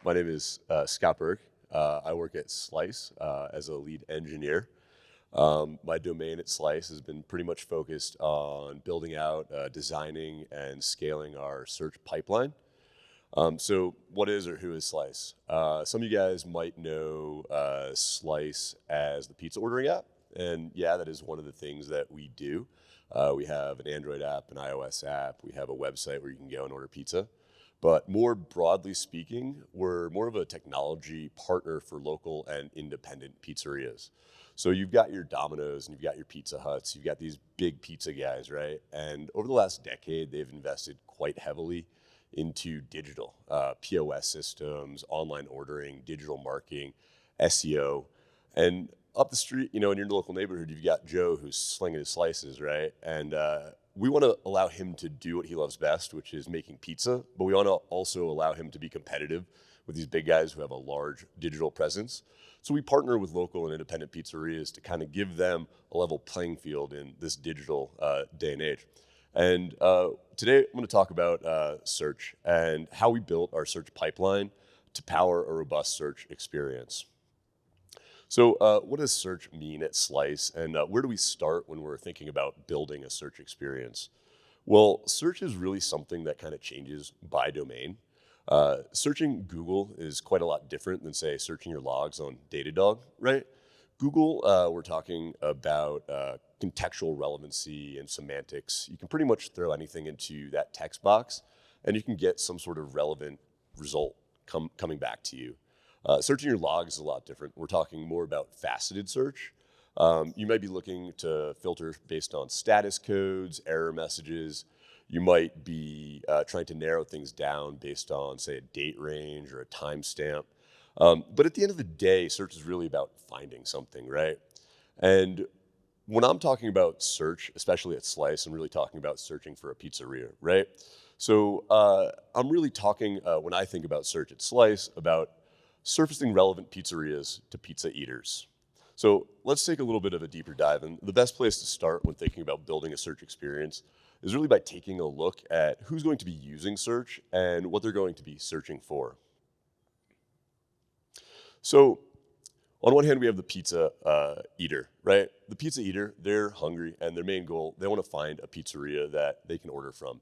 My name is Scott Berke. I work at Slice as a lead engineer. My domain at Slice has been pretty much focused on building out, designing, and scaling our search pipeline. So what is or who is Slice? Some of you guys might know Slice as the pizza ordering app. And yeah, that is one of the things that we do. We have an Android app, an iOS app. We have a website where you can go and order pizza. But more broadly speaking, we're more of a technology partner for local and independent pizzerias. So you've got your Domino's and you've got your Pizza Huts, you've got these big pizza guys, right? And over the last decade, they've invested quite heavily into digital, POS systems, online ordering, digital marketing, SEO. And up the street, in your local neighborhood, you've got Joe who's slinging his slices, right? And we want to allow him to do what he loves best, which is making pizza, but we want to also allow him to be competitive with these big guys who have a large digital presence. So we partner with local and independent pizzerias to kind of give them a level playing field in this digital day and age. And today I'm going to talk about search and how we built our search pipeline to power a robust search experience. So what does search mean at Slice, and where do we start when we're thinking about building a search experience? Well, search is really something that kind of changes by domain. Searching Google is quite a lot different than, say, searching your logs on Datadog, right? Google, we're talking about contextual relevancy and semantics. You can pretty much throw anything into that text box, and you can get some sort of relevant result coming back to you. Searching your logs is a lot different. We're talking more about faceted search. You might be looking to filter based on status codes, error messages. You might be trying to narrow things down based on, say, a date range or a timestamp. But at the end of the day, search is really about finding something, right? And when I'm talking about search, especially at Slice, I'm really talking about searching for a pizzeria, right? So I'm really talking, when I think about search at Slice, about surfacing relevant pizzerias to pizza eaters. So let's take a little bit of a deeper dive. And the best place to start when thinking about building a search experience is really by taking a look at who's going to be using search and what they're going to be searching for. So on one hand, we have the pizza eater, right? The pizza eater, they're hungry, and their main goal, they want to find a pizzeria that they can order from.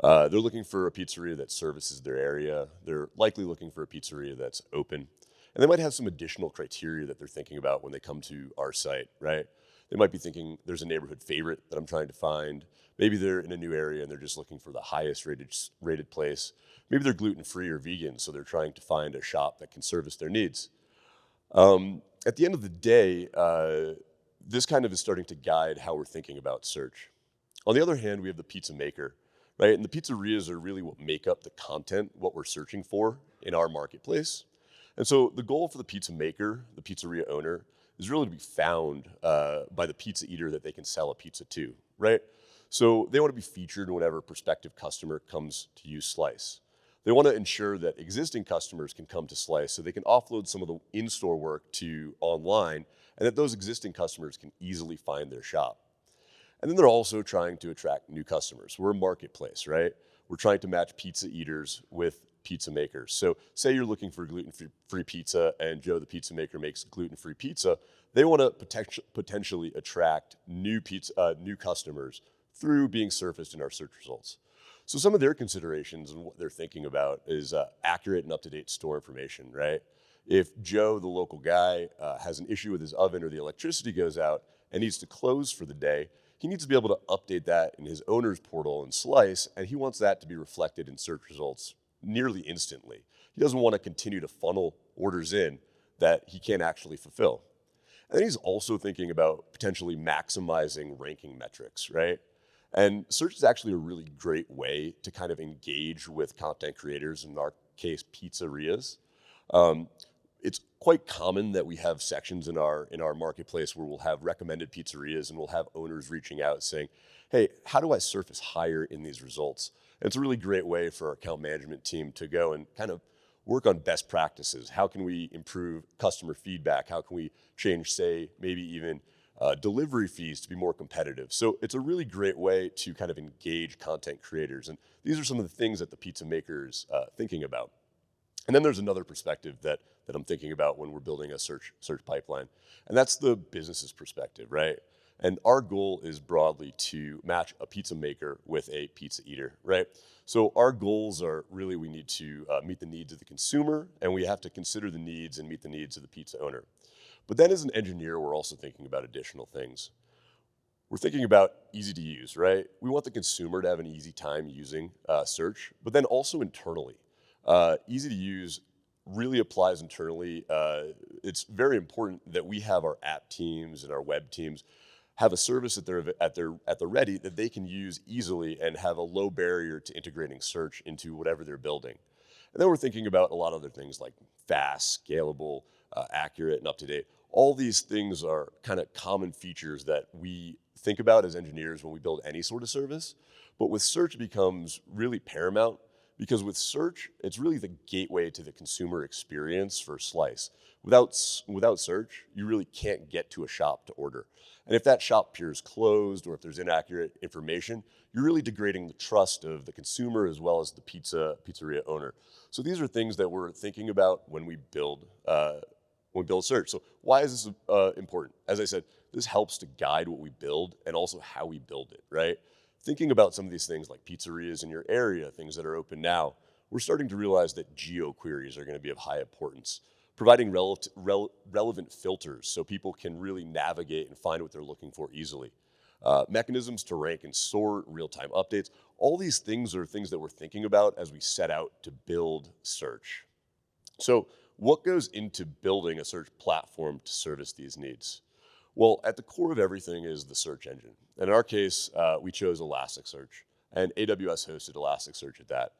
They're looking for a pizzeria that services their area. They're likely looking for a pizzeria that's open. And they might have some additional criteria that they're thinking about when they come to our site, right? They might be thinking there's a neighborhood favorite that I'm trying to find. Maybe they're in a new area and they're just looking for the highest rated place. Maybe they're gluten-free or vegan, so they're trying to find a shop that can service their needs. At the end of the day, this kind of is starting to guide how we're thinking about search. On the other hand, we have the pizza maker, right? And the pizzerias are really what make up the content, what we're searching for in our marketplace. And so the goal for the pizza maker, the pizzeria owner, is really to be found by the pizza eater that they can sell a pizza to, right? So they want to be featured whenever prospective customer comes to use Slice. They want to ensure that existing customers can come to Slice so they can offload some of the in-store work to online, and that those existing customers can easily find their shop. And then they're also trying to attract new customers. We're a marketplace, right? We're trying to match pizza eaters with pizza makers. So say you're looking for gluten-free pizza and Joe the pizza maker makes gluten-free pizza. They want to potentially attract new customers through being surfaced in our search results. So some of their considerations and what they're thinking about is accurate and up-to-date store information, right? If Joe, the local guy, has an issue with his oven or the electricity goes out and needs to close for the day, he needs to be able to update that in his owner's portal in Slice, and he wants that to be reflected in search results nearly instantly. He doesn't want to continue to funnel orders in that he can't actually fulfill. And then he's also thinking about potentially maximizing ranking metrics, right? And search is actually a really great way to kind of engage with content creators, in our case, pizzerias. It's quite common that we have sections in our marketplace where we'll have recommended pizzerias and we'll have owners reaching out saying, hey, how do I surface higher in these results? And it's a really great way for our account management team to go and kind of work on best practices. How can we improve customer feedback? How can we change, say, maybe even delivery fees to be more competitive? So it's a really great way to kind of engage content creators. And these are some of the things that the pizza maker is thinking about. And then there's another perspective that I'm thinking about when we're building a search pipeline, and that's the business's perspective, right? And our goal is broadly to match a pizza maker with a pizza eater, right? So our goals are really we need to meet the needs of the consumer, and we have to consider the needs and meet the needs of the pizza owner. But then as an engineer, we're also thinking about additional things. We're thinking about easy to use, right? We want the consumer to have an easy time using search, but then also internally. Easy to use really applies internally. It's very important that we have our app teams and our web teams have a service at the ready that they can use easily and have a low barrier to integrating search into whatever they're building. And then we're thinking about a lot of other things like fast, scalable, accurate, and up to date. All these things are kind of common features that we think about as engineers when we build any sort of service. But with search, it becomes really paramount because with search, it's really the gateway to the consumer experience for Slice. Without search, you really can't get to a shop to order. And if that shop appears closed or if there's inaccurate information, you're really degrading the trust of the consumer as well as the pizzeria owner. So these are things that we're thinking about when we build search. So why is this important? As I said, this helps to guide what we build and also how we build it, right? Thinking about some of these things like pizzerias in your area, things that are open now, we're starting to realize that geo queries are going to be of high importance. Providing relevant filters so people can really navigate and find what they're looking for easily. Mechanisms to rank and sort, real-time updates, all these things are things that we're thinking about as we set out to build search. So what goes into building a search platform to service these needs? Well, at the core of everything is the search engine. In our case, we chose Elasticsearch, and AWS hosted Elasticsearch at that.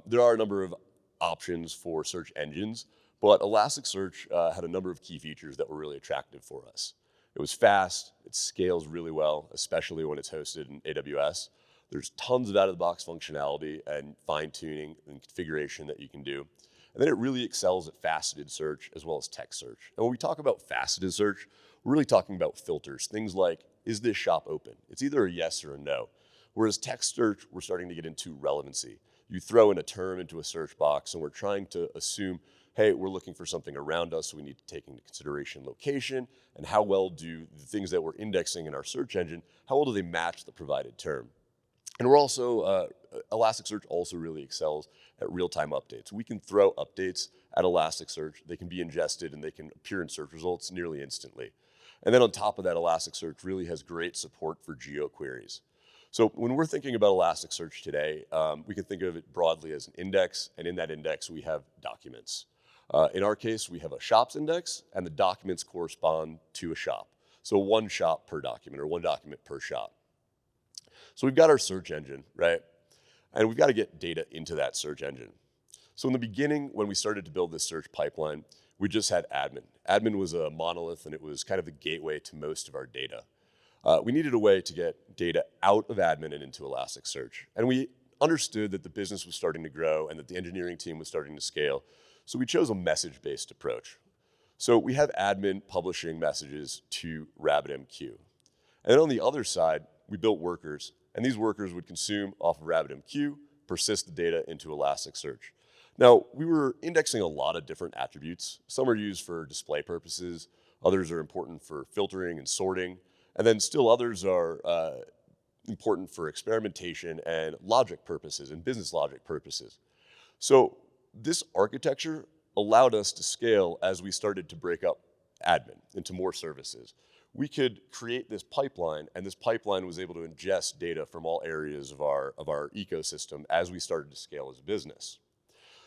There are a number of options for search engines, but Elasticsearch had a number of key features that were really attractive for us. It was fast, it scales really well, especially when it's hosted in AWS. There's tons of out-of-the-box functionality and fine-tuning and configuration that you can do. And then it really excels at faceted search as well as text search. And when we talk about faceted search, we're really talking about filters, things like, is this shop open? It's either a yes or a no. Whereas text search, we're starting to get into relevancy. You throw in a term into a search box and we're trying to assume, hey, we're looking for something around us, so we need to take into consideration location and how well do the things that we're indexing in our search engine, how well do they match the provided term? And we're also, Elasticsearch also really excels at real-time updates. We can throw updates at Elasticsearch, they can be ingested and they can appear in search results nearly instantly. And then on top of that, Elasticsearch really has great support for geo queries. So when we're thinking about Elasticsearch today, we can think of it broadly as an index, and in that index we have documents. In our case, we have a shops index, and the documents correspond to a shop. So one shop per document, or one document per shop. So we've got our search engine, right? And we've got to get data into that search engine. So in the beginning, when we started to build this search pipeline, we just had admin. Admin was a monolith, and it was kind of the gateway to most of our data. We needed a way to get data out of admin and into Elasticsearch. And we understood that the business was starting to grow and that the engineering team was starting to scale. So we chose a message-based approach. So we have admin publishing messages to RabbitMQ. And then on the other side, we built workers, and these workers would consume off of RabbitMQ, persist the data into Elasticsearch. Now, we were indexing a lot of different attributes. Some are used for display purposes, others are important for filtering and sorting, and then still others are important for experimentation and logic purposes and business logic purposes. So this architecture allowed us to scale as we started to break up admin into more services. We could create this pipeline, and this pipeline was able to ingest data from all areas of our ecosystem as we started to scale as a business.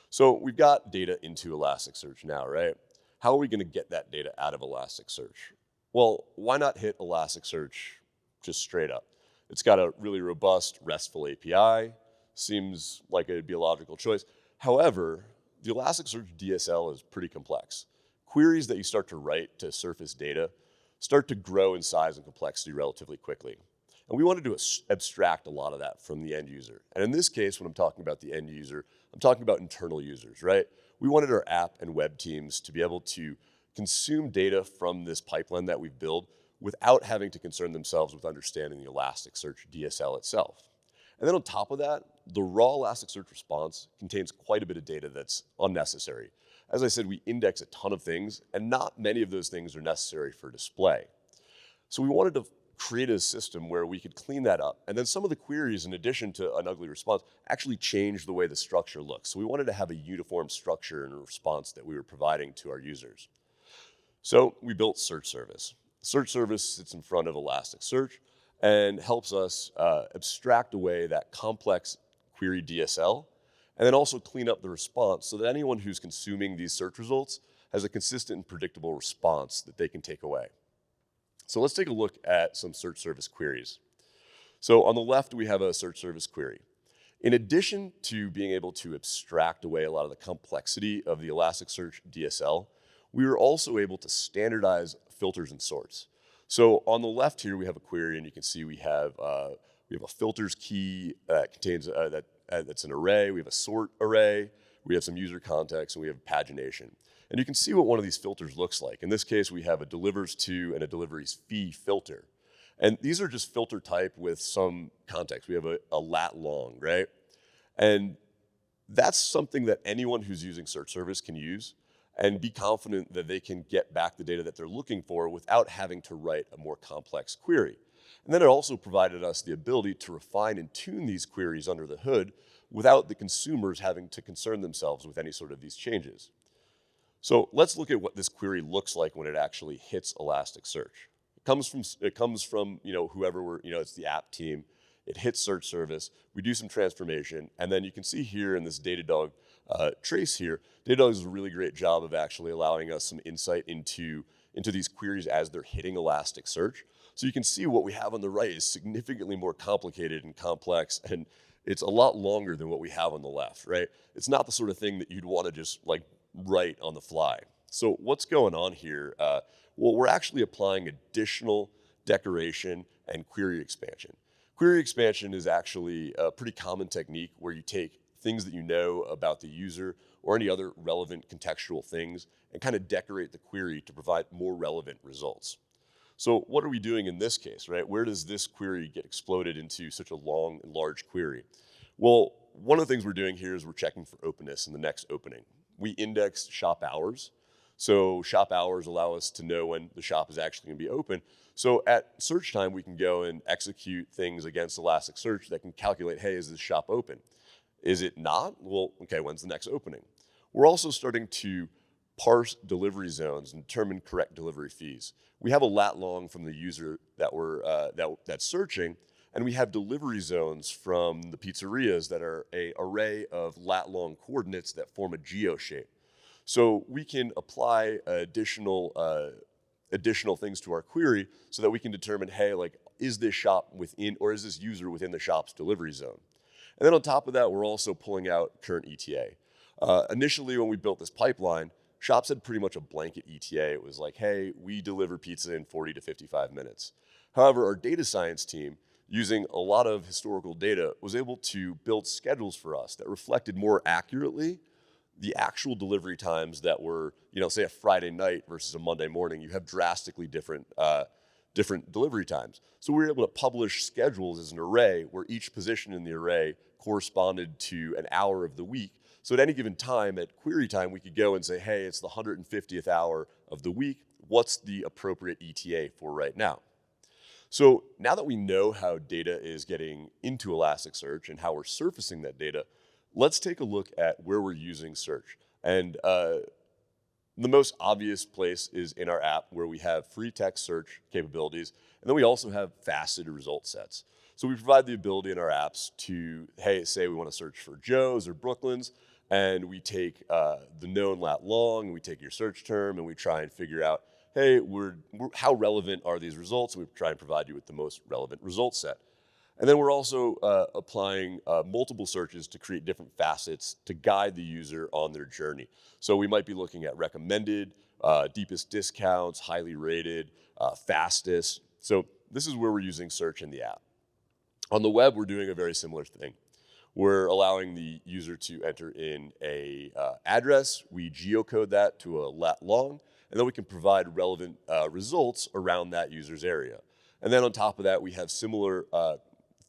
So we've got data into Elasticsearch now, right? How are we going to get that data out of Elasticsearch? Well, why not hit Elasticsearch just straight up? It's got a really robust RESTful API, seems like it'd be a logical choice. However, the Elasticsearch DSL is pretty complex. Queries that you start to write to surface data start to grow in size and complexity relatively quickly. And we wanted to abstract a lot of that from the end user. And in this case, when I'm talking about the end user, I'm talking about internal users, right? We wanted our app and web teams to be able to consume data from this pipeline that we've built without having to concern themselves with understanding the Elasticsearch DSL itself. And then on top of that, the raw Elasticsearch response contains quite a bit of data that's unnecessary. As I said, we index a ton of things, and not many of those things are necessary for display. So we wanted to create a system where we could clean that up. And then some of the queries, in addition to an ugly response, actually change the way the structure looks. So we wanted to have a uniform structure and response that we were providing to our users. So we built Search Service. Search Service sits in front of Elasticsearch and helps us abstract away that complex query DSL, and then also clean up the response so that anyone who's consuming these search results has a consistent and predictable response that they can take away. So let's take a look at some search service queries. So on the left, we have a search service query. In addition to being able to abstract away a lot of the complexity of the Elasticsearch DSL, we were also able to standardize filters and sorts. So on the left here, we have a query, and you can see we have a filters key that contains that's an array. We have a sort array. We have some user context, and we have pagination. And you can see what one of these filters looks like. In this case, we have a delivers to and a deliveries fee filter. And these are just filter type with some context. We have a lat long, right? And that's something that anyone who's using search service can use and be confident that they can get back the data that they're looking for without having to write a more complex query. And then it also provided us the ability to refine and tune these queries under the hood without the consumers having to concern themselves with any sort of these changes. So let's look at what this query looks like when it actually hits Elasticsearch. It comes from whoever it's the app team. It hits Search Service. We do some transformation, and then you can see here in this Datadog trace here, Datadog does a really great job of actually allowing us some insight into these queries as they're hitting Elasticsearch. So you can see what we have on the right is significantly more complicated and complex, and it's a lot longer than what we have on the left, right? It's not the sort of thing that you'd want to just write on the fly. So what's going on here? Well, we're actually applying additional decoration and query expansion. Query expansion is actually a pretty common technique where you take things that you know about the user or any other relevant contextual things and kind of decorate the query to provide more relevant results. So what are we doing in this case, right? Where does this query get exploded into such a long and large query? Well, one of the things we're doing here is we're checking for openness in the next opening. We index shop hours. So shop hours allow us to know when the shop is actually going to be open. So at search time, we can go and execute things against Elasticsearch that can calculate, hey, is this shop open? Is it not? Well, okay, when's the next opening? We're also starting to parse delivery zones and determine correct delivery fees. We have a lat long from the user that's searching, and we have delivery zones from the pizzerias that are an array of lat long coordinates that form a geo shape. So we can apply additional things to our query so that we can determine, hey, is this shop within, or is this user within the shop's delivery zone? And then on top of that, we're also pulling out current ETA. Initially, when we built this pipeline, shops had pretty much a blanket ETA. It was like, hey, we deliver pizza in 40 to 55 minutes. However, our data science team, using a lot of historical data, was able to build schedules for us that reflected more accurately the actual delivery times that were, say a Friday night versus a Monday morning. You have drastically different delivery times. So we were able to publish schedules as an array where each position in the array corresponded to an hour of the week. So at any given time, at query time, we could go and say, hey, it's the 150th hour of the week. What's the appropriate ETA for right now? So now that we know how data is getting into Elasticsearch and how we're surfacing that data, let's take a look at where we're using search. And the most obvious place is in our app where we have free text search capabilities. And then we also have faceted result sets. So we provide the ability in our apps to, hey, say we want to search for Joe's or Brooklyn's, and we take the known lat long, and we take your search term, and we try and figure out, hey, how relevant are these results? And we try and provide you with the most relevant result set. And then we're also applying multiple searches to create different facets to guide the user on their journey. So we might be looking at recommended, deepest discounts, highly rated, fastest. So this is where we're using search in the app. On the web, we're doing a very similar thing. We're allowing the user to enter in a address. We geocode that to a lat long, and then we can provide relevant results around that user's area. And then on top of that, we have similar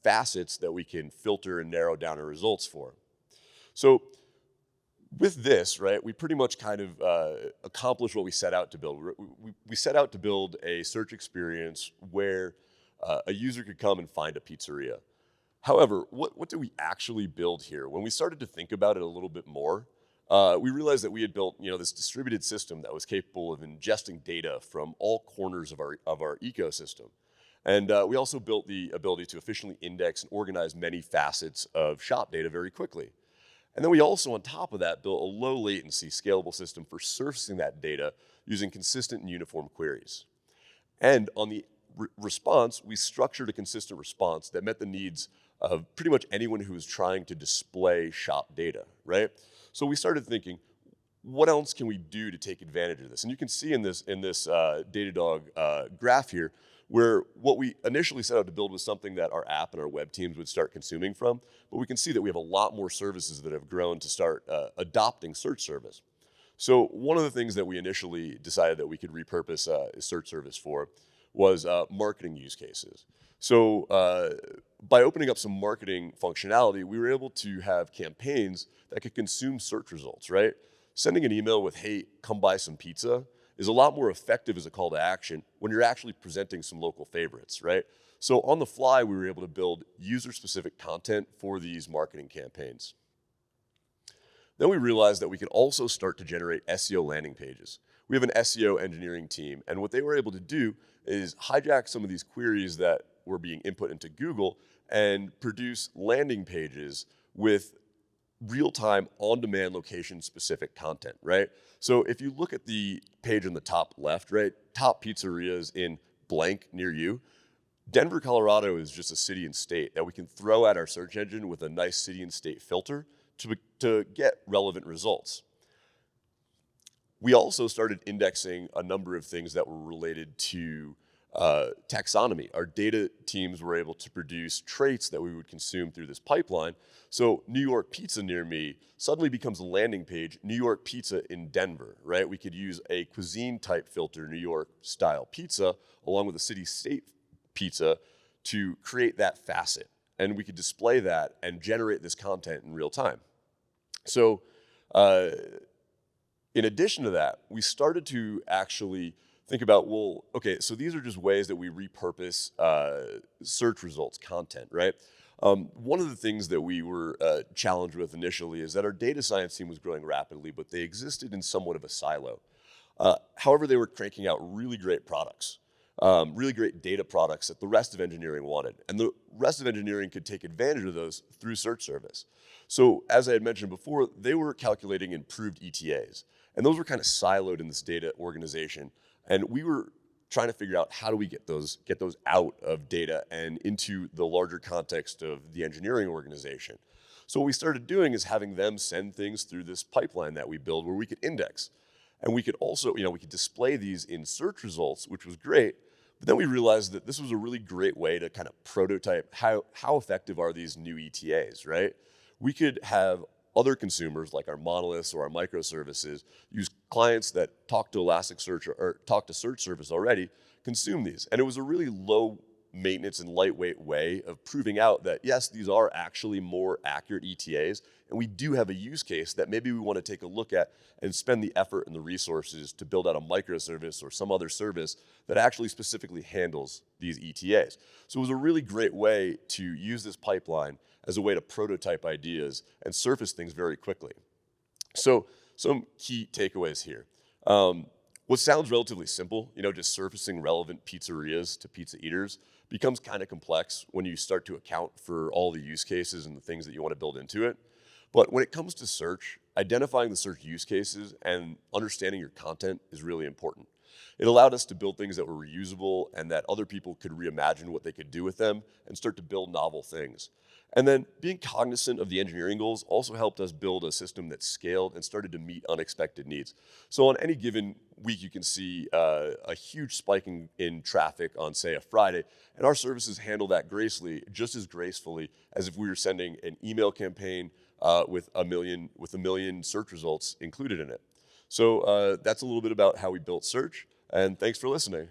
facets that we can filter and narrow down our results for. So with this, right, we pretty much kind of accomplished what we set out to build. We set out to build a search experience where a user could come and find a pizzeria. However, what did we actually build here? When we started to think about it a little bit more, we realized that we had built, this distributed system that was capable of ingesting data from all corners of our ecosystem. And we also built the ability to efficiently index and organize many facets of shop data very quickly. And then we also, on top of that, built a low latency scalable system for surfacing that data using consistent and uniform queries. And on the response, we structured a consistent response that met the needs of pretty much anyone who was trying to display shop data, right? So we started thinking, what else can we do to take advantage of this? And you can see in this Datadog graph here, where what we initially set out to build was something that our app and our web teams would start consuming from, but we can see that we have a lot more services that have grown to start adopting search service. So one of the things that we initially decided that we could repurpose a search service for was marketing use cases. So by opening up some marketing functionality, we were able to have campaigns that could consume search results, right? Sending an email with, hey, come buy some pizza, is a lot more effective as a call to action when you're actually presenting some local favorites, right? So on the fly, we were able to build user-specific content for these marketing campaigns. Then we realized that we could also start to generate SEO landing pages. We have an SEO engineering team, and what they were able to do is hijack some of these queries that were being input into Google and produce landing pages with real-time, on-demand, location-specific content, right? So if you look at the page on the top left, right, top pizzerias in blank near you, Denver, Colorado is just a city and state that we can throw at our search engine with a nice city and state filter to get relevant results. We also started indexing a number of things that were related to taxonomy. Our data teams were able to produce traits that we would consume through this pipeline. So New York pizza near me suddenly becomes a landing page, New York pizza in Denver, right? We could use a cuisine type filter, New York style pizza, along with a city state pizza to create that facet. And we could display that and generate this content in real time. So in addition to that, we started to actually think about, well, okay, so these are just ways that we repurpose search results content, right? One of the things that we were challenged with initially is that our data science team was growing rapidly, but they existed in somewhat of a silo. However, they were cranking out really great products, really great data products that the rest of engineering wanted. And the rest of engineering could take advantage of those through search service. So as I had mentioned before, they were calculating improved ETAs. And those were kind of siloed in this data organization. And we were trying to figure out how do we get those out of data and into the larger context of the engineering organization. So what we started doing is having them send things through this pipeline that we build where we could index. And we could also, we could display these in search results, which was great. But then we realized that this was a really great way to kind of prototype how effective are these new ETAs, right? We could have other consumers like our monoliths or our microservices use clients that talk to Elasticsearch or talk to search service already, consume these. And it was a really low maintenance and lightweight way of proving out that yes, these are actually more accurate ETAs. And we do have a use case that maybe we want to take a look at and spend the effort and the resources to build out a microservice or some other service that actually specifically handles these ETAs. So it was a really great way to use this pipeline as a way to prototype ideas and surface things very quickly. So some key takeaways here. What sounds relatively simple, just surfacing relevant pizzerias to pizza eaters, becomes kind of complex when you start to account for all the use cases and the things that you want to build into it. But when it comes to search, identifying the search use cases and understanding your content is really important. It allowed us to build things that were reusable and that other people could reimagine what they could do with them and start to build novel things. And then being cognizant of the engineering goals also helped us build a system that scaled and started to meet unexpected needs. So on any given week, you can see a huge spike in traffic on, say, a Friday, and our services handle that just as gracefully as if we were sending an email campaign with a million search results included in it. So that's a little bit about how we built search, and thanks for listening.